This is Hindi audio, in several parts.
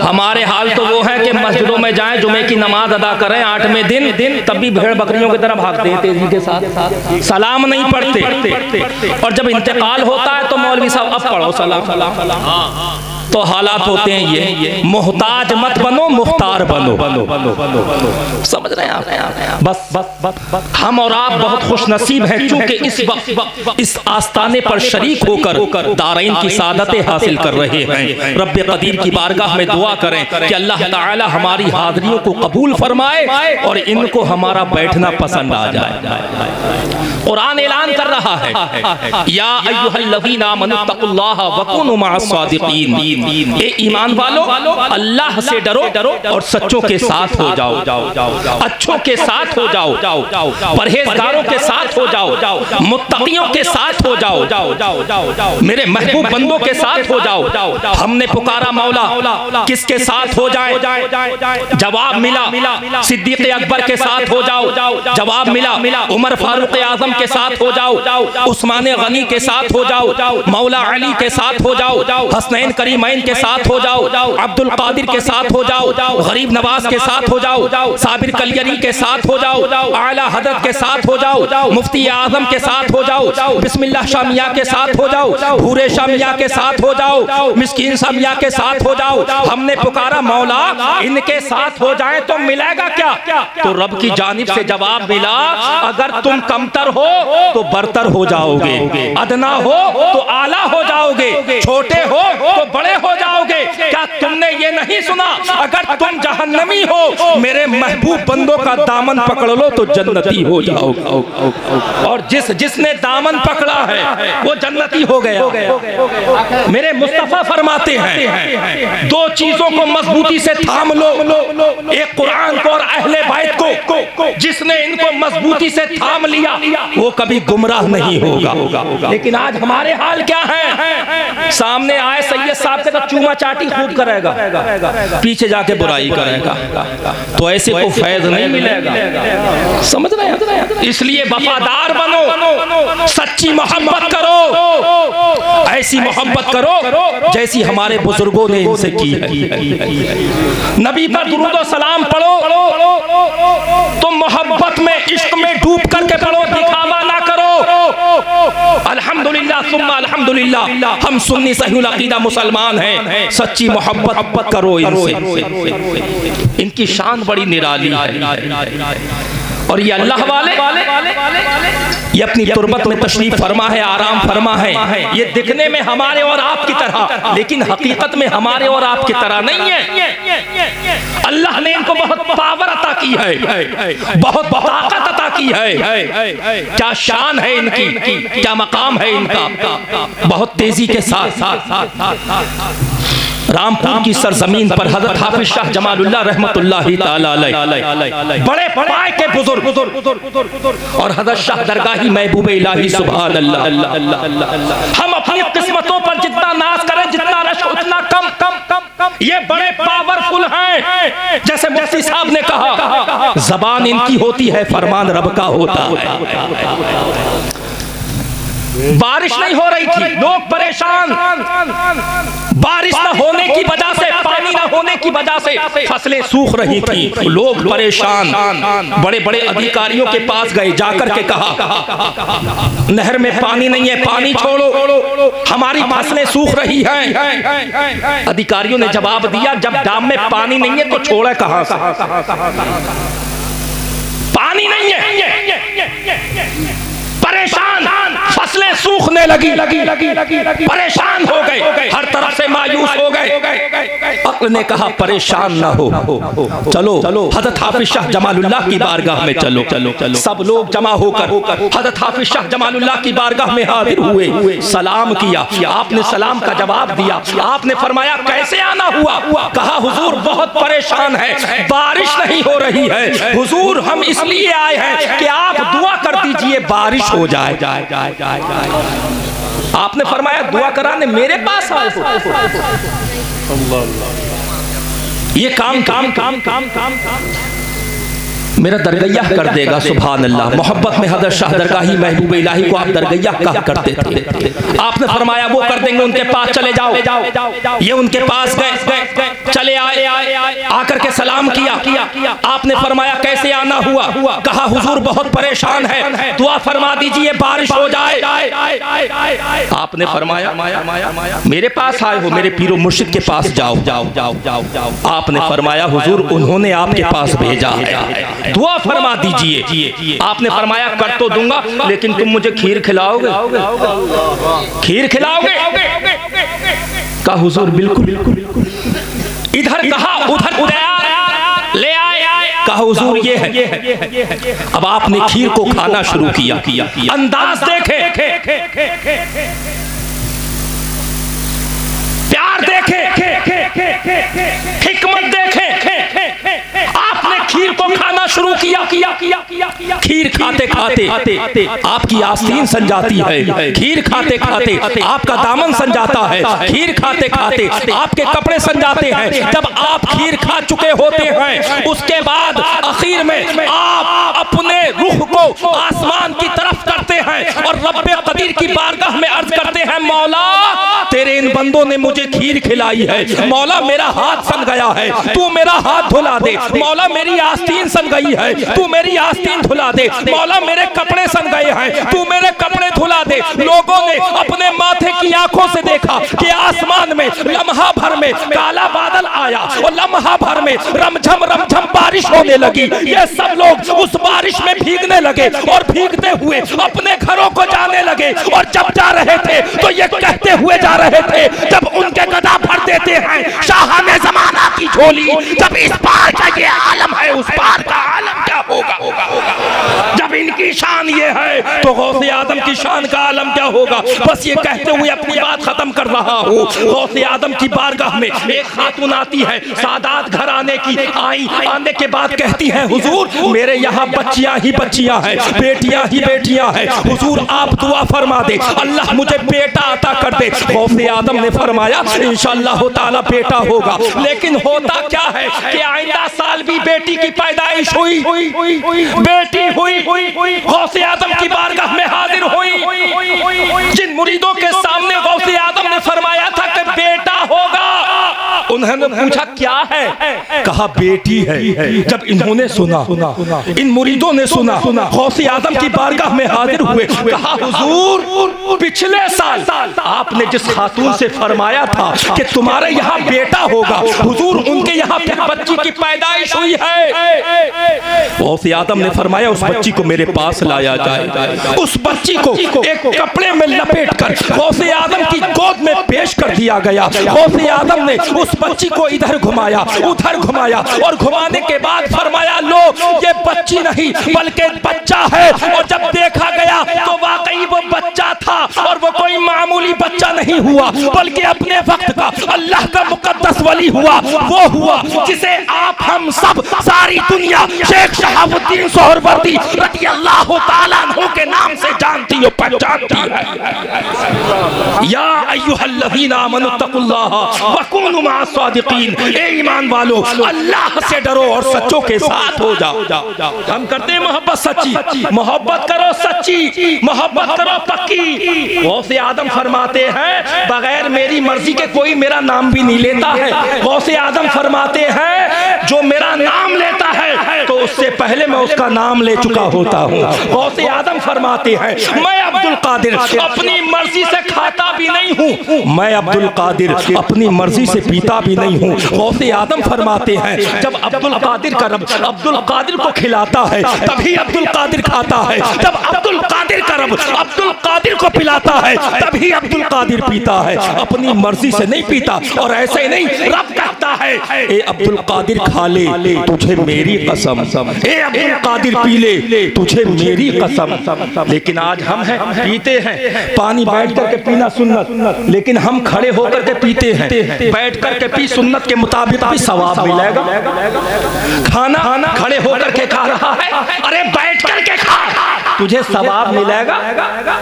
हमारे हाल तो वो है कि मस्जिदों में जाएं, जुमे की नमाज अदा करें 8वें दिन, तब भी भेड़ बकरियों की तरह भागते हैं तेजी के साथ, सलाम नहीं पढ़ते। और जब इंतकाल होता है तो मौलवी साहब अब पढ़ो सलाम। तो हालात होते हैं ये, मोहताज मत बनो, मुख्तार बनो। समझ रहे हैं आप? बस हम और आप बहुत खुश नसीब हैं क्योंकि इस वक्त इस आस्ताने पर शरीक होकर दारैन की सादतें हासिल कर रहे हैं। रब्बे कदीर की बारगाह में दुआ करें कि अल्लाह ताला हमारी हाज़िरियों को कबूल फरमाए और इनको हमारा बैठना पसंद आ जाए। कुरान ऐलान कर रहा है, या अय्युहल्लज़ीना आमनुत्तकुल्लाह वकुनू मअस्सादिकीन, ए ईमान वालो अल्लाह से डरो और सच्चों के साथ हो जाओ, अच्छों के साथ हो जाओ, परहेजगारों के साथ हो जाओ, मुत्तकियों के साथ हो जाओ, मेरे महबूब बंदों के साथ हो जाओ। हमने पुकारा मौला किसके साथ हो जाए? जवाब मिला सिद्दीक़ अकबर के साथ हो जाओ। जवाब मिला उमर फारूक आजम के साथ हो जाओ, उस्मान गनी के साथ हो जाओ, मौला अली के साथ हो जाओ, हसनैन करीमैन के साथ हो जाओ, अब्दुल कादिर के साथ हो जाओ, गरीब नवाज के साथ हो जाओ, साबिर कलियरी के साथ हो जाओ, आला हजरत के साथ हो जाओ, मुफ्ती आजम के साथ हो जाओ, बिस्मिल्लाह शामिया के साथ हो जाओ, भूरे शामिया के साथ हो जाओ, मिस्कीन शामिया के साथ हो जाओ। हमने पुकारा मौला इनके साथ हो जाए तो मिलेगा क्या? तो रब की जानिब से जवाब मिला, अगर तुम कमतर हो तो बरतर हो जाओगे, अदना हो तो आला हो जाओगे, छोटे हो तो बड़े हो जाओगे। क्या तुमने ये नहीं सुना, अगर तुम जहन्नमी हो मेरे महबूब बंदों का दामन पकड़ लो तो जन्नती हो जाओगे। और जिसने दामन पकड़ा है वो जन्नती हो गया। मेरे मुस्तफा फरमाते हैं, दो चीजों को मजबूती से थाम लो, एक कुरान को और अहले बैत को। जिसने इनको मजबूती से थाम लिया वो कभी गुमराह नहीं होगा। लेकिन आज हमारे हाल क्या है? सामने आए सैयद साहब के तो चूमा चाटी खूब करेगा, पीछे जाके बुराई करेगा, तो ऐसे को फैज नहीं मिलेगा। समझ रहे हैं? इसलिए वफादार बनो, सच्ची मोहब्बत करो, ऐसी मोहब्बत करो जैसी हमारे बुजुर्गों ने इनसे की है। नबी पर दुरूद और सलाम पढ़ो, तुम मोहब्बत में इश्क में डूब करके पढ़ो, दिखावा ना करो। अल्हम्दुलिल्लाह सुम्मा अल्हम्दुलिल्लाह, हम सुन्नी सहीहुल अकीदा मुसलमान हैं। सच्ची मोहब्बत करो इनसे, इनकी शान बड़ी निराली है। और ये अल्लाह वाले ये अपनी तुरबत में तशरीफ फरमा है, आराम फरमा है। ये दिखने में हमारे और आपकी तरह, लेकिन हकीकत में हमारे और आपकी तरह नहीं है। अल्लाह ने इनको बहुत पावर अता की है, बहुत ताकत अता की है। क्या शान है इनकी, क्या मकाम है इनका। बहुत तेजी के साथ रामपुर की सरजमीन पर हजरत हाफिज शाह जमालुल्लाह रहमतुल्लाहि ताला अलैह बड़े पाए के बुजुर्ग और हजरत शाह दरगाही महबूब इलाही सुभान अल्लाह। हम अपनी किस्मतों पर जितना नाज करें, जितना रश उतना कम। ये बड़े पावरफुल हैं। जैसे मुफ्ती साहब ने कहा, जबान इनकी होती है, फरमान रब का होता है। बारिश नहीं हो रही थी, लोग परेशान, बारिश न होने की वजह से, पानी न होने की वजह से फसलें सूख रही थी, लोग परेशान। बड़े बड़े अधिकारियों के पास गए, जाकर के कहा नहर में पानी नहीं है, पानी छोड़ो, हमारी फसलें सूख रही हैं। अधिकारियों ने जवाब दिया, जब डाम में पानी नहीं है तो छोड़े कहां से? पानी नहीं है, परेशान, फसलें सूखने लगी, परेशान हो गए, हर तरफ से मायूस हो गए। अक्ल ने कहा परेशान ना हो, चलो हजरत हाफिज शाह जमालुल्लाह की बारगाह में चलो। सब लोग जमा होकर हजरत हाफिज शाह जमालुल्लाह की बारगाह में हाजिर हुए, सलाम किया। आपने सलाम का जवाब दिया। आपने फरमाया कैसे आना हुआ? कहा हुजूर बहुत परेशान है, बारिश नहीं हो रही है। हुजूर हम इसलिए आए हैं कि आप दुआ कर दीजिए बारिश हो जाए। आपने फरमाया दुआ कराने मेरे पास आए हो? ये काम मेरा दरगैया कर देगा। सुभान अल्लाह। मोहब्बत में हज़रत शाह दरगाही महबूब इलाही को आप दरगैया कहा करते थे। आपने फरमाया वो कर देंगे, उनके पास चले जाओ। ये उनके पास गए, चले आए, आकर के सलाम किया। आपने फरमाया कैसे आना हुआ? कहा हुजूर बहुत परेशान है, दुआ फरमा दीजिए बारिश हो जाए। आपने फरमाया मेरे पास आए हो, मेरे पीरो मुर्शिद के पास जाओ। आपने फरमाया हुजूर उन्होंने आपके पास भेजा है, दुआ फरमा दीजिए। आपने फरमाया कर तो दूंगा, लेकिन तुम मुझे खीर खिलाओगे? खीर खिलाओगे? कहा हुजूर बिल्कुल। इधर कहा उधर ले आए। कहा हुजूर ये है। अब आपने खीर को खाना शुरू किया। अंदाज देखे, प्यार देखे, हिकमत देखे। आपने खीर को खाना शुरू किया। खीर खाते खाते आपकी आस्तीन सन जाती है। खीर खाते खाते आपका दामन सन जाता है। खीर खाते खाते आपके कपड़े सन जाते हैं। जब आप खीर खा चुके होते हैं, उसके बाद आखिर में आप अपने रुख को आसमान की तरफ करते हैं और रब्बे कदीर की बारगाह में अर्ज करते हैं मौला तेरे इन बंदों ने मुझे खीर खिलाई है, मौला मेरा हाथ सन गया है, तू मेरा हाथ धुला दे। मौला मेरी आस्तीन सन गई है, तू मेरी आस्तीन धुला दे। मौला मेरे कपड़े सन गए हैं, तू मेरे कपड़े धुला दे। लोगों ने अपने माथे की आंखों से देखा कि आसमान में लम्हा भर में काला बादल आया और लम्हा भर में रमझम बारिश होने लगी। ये सब लोग उस बारिश में भीगने लगे और भीगते हुए अपने घरों को जाने लगे। और जब जा रहे थे तो ये कहते हुए जा रहे थे, जब उनके गदा भर देते हैं शाह ने जमाना की झोली, जब इस पार का ये आलम है उस पार का आलम क्या होगा? जब इनकी शान ये है तो गौसे आदम की शान का आलम क्या होगा? बस ये कहते हुए अपनी बात खत्म कर रहा हूँ। गौसे आदम की बारगाह में एक खातून आती है, सादात घराने की। आने के बाद कहती है हुजूर मेरे यहाँ बच्चियाँ ही बच्चियाँ हैं, बेटियाँ ही बेटियाँ हैं। हुजूर आप दुआ फरमा दे, अल्लाह मुझे बेटा अता कर दे। गौसे आदम ने फरमाया इंशाअल्लाह ताला बेटा होगा। लेकिन होता क्या है कि आइंदा साल भी बेटी की पैदाइश हुई, बेटी हुई। गौसे आदम की बारगाह में हाजिर हुई। जिन मुरीदों के सामने गौसे आदम ने फरमाया था कि बेटा होगा, उन्होंने पूछा क्या है? कहा बेटी है। जब इन्होंने सुना, इन मुरीदों ने सुना, गौसे आदम की बारगाह में हाजिर हुए। कहा हुजूर पिछले साल आपने जिस खातून से फरमाया था कि तुम्हारे यहाँ बेटा होगा, हुजूर उनके यहाँ बच्ची की पैदाइश हुई है। गौसे आदम ने फरमाया उस बच्ची को मेरे पास लाया जाए। उस बच्ची को एक कपड़े में लपेट कर गौसे आदम की गोद में पेश कर दिया गया। गौसे आदम ने उस बच्ची को इधर घुमाया उधर घुमाया और घुमाने के बाद फरमाया लो ये बच्ची नहीं बल्कि बच्चा है। और जब देखा गया तो वाकई वो बच्चा था, और वो कोई मामूली बच्चा नहीं हुआ बल्कि अपने वक्त का अल्लाह का मुकद्दस वली हुआ। वो हुआ जिसे आप हम सब सारी दुनिया शेख शहाबुद्दीन सोहरवर्दी रज़ी अल्लाह ताला अन्हु के नाम से जानती और पहचानती है। या अय्युहल्लज़ीना आमनुत्तकुल्लाह वकुनू मअस-सादिकीन। ए ईमान वालो अल्लाह से डरो और सच्चों के साथ हो जाओ। हम करते हैं मोहब्बत सच्ची, मोहब्बत करो सच्ची, मोहब्बत करो पक्की। गौसे आदम फरमाते हैं बगैर मेरी मर्जी के कोई मेरा नाम भी नहीं लेता है। गौसे आदम फरमाते हैं जो मेरा नाम लेता है तो उससे पहले मैं उसका नाम ले चुका होता हूँ। गौसे आदम फरमाते हैं मैं अब्दुल कादिर अपनी मर्जी से खाता भी नहीं हूँ, मैं अब्दुल कादिर अपनी मर्जी से पीता भी नहीं हूँ। गौसे आदम फरमाते हैं जब अब्दुल कादिर का रब अब्दुल कादिर को खिलाता है तभी अब्दुल कादिर खाता है, जब अब्दुल कादिर का रब अब्दुल कादिर को पिलाता है तभी अब्दुल कादिर पीता है, अपनी मर्जी से नहीं पीता। और ऐसे नहीं रब कहता है ए अब्दुल कादिर खा ले तुझे मेरी कसम, ए अब्दुल कादिर पी ले तुझे मेरी कसम। लेकिन आज हम हैं पीते हैं, पानी बैठ करके पीना सुन्नत, लेकिन हम खड़े होकर के पीते हैं। बैठ करके पी सुन्नत के मुताबिक भी सवाब मिलेगा। खाना खड़े होकर के खा रहा है, अरे बैठ करके खा तुझे सवाब मिलेगा।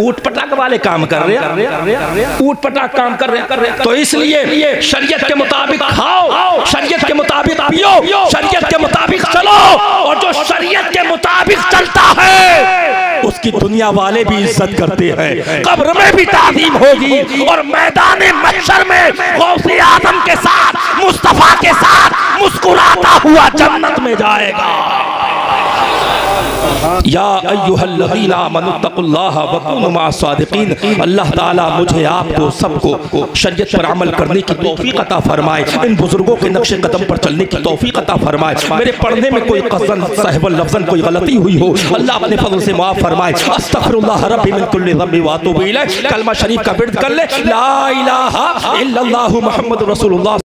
ऊट पटाक वाले काम कर रहे, ऊट पटाक काम कर रहे। तो इसलिए शरीयत के मुताबिक खाओ, शरीयत के मुताबिक पियो, शरीयत के मुताबिक चलो। और जो शरीयत के मुताबिक चलता है उसकी दुनिया वाले भी इज्जत करते हैं, कब्र में भी ताज़ीम होगी और मैदान महशर में गौसे आदम के साथ, मुस्तफा के साथ मुस्कुराता हुआ जन्नत में जाएगा। या अय्युहल्लज़ीना आमनुत्तक़ुल्लाह वकूनू मअस-सादिक़ीन। अल्लाह ताला मुझे आपको सबको शरीयत पर अमल करने की तौफीक अता फरमाए, इन बुजुर्गों के नक्शे कदम पर चलने की तौफीक अता फरमाए। मेरे पढ़ने में कोई क़ज़न सहवन लफ्ज़न कोई गलती हुई हो अल्लाह अपने फज़ल से माफ़ फरमाए। अस्तग़फिरुल्लाह रब्बी मिन कुल्लि ज़ंबि व अतूबु इलैह। कलमा शरीफ का विर्द कर ले, ला इलाहा इल्लल्लाहु मुहम्मदुर रसूलुल्लाह।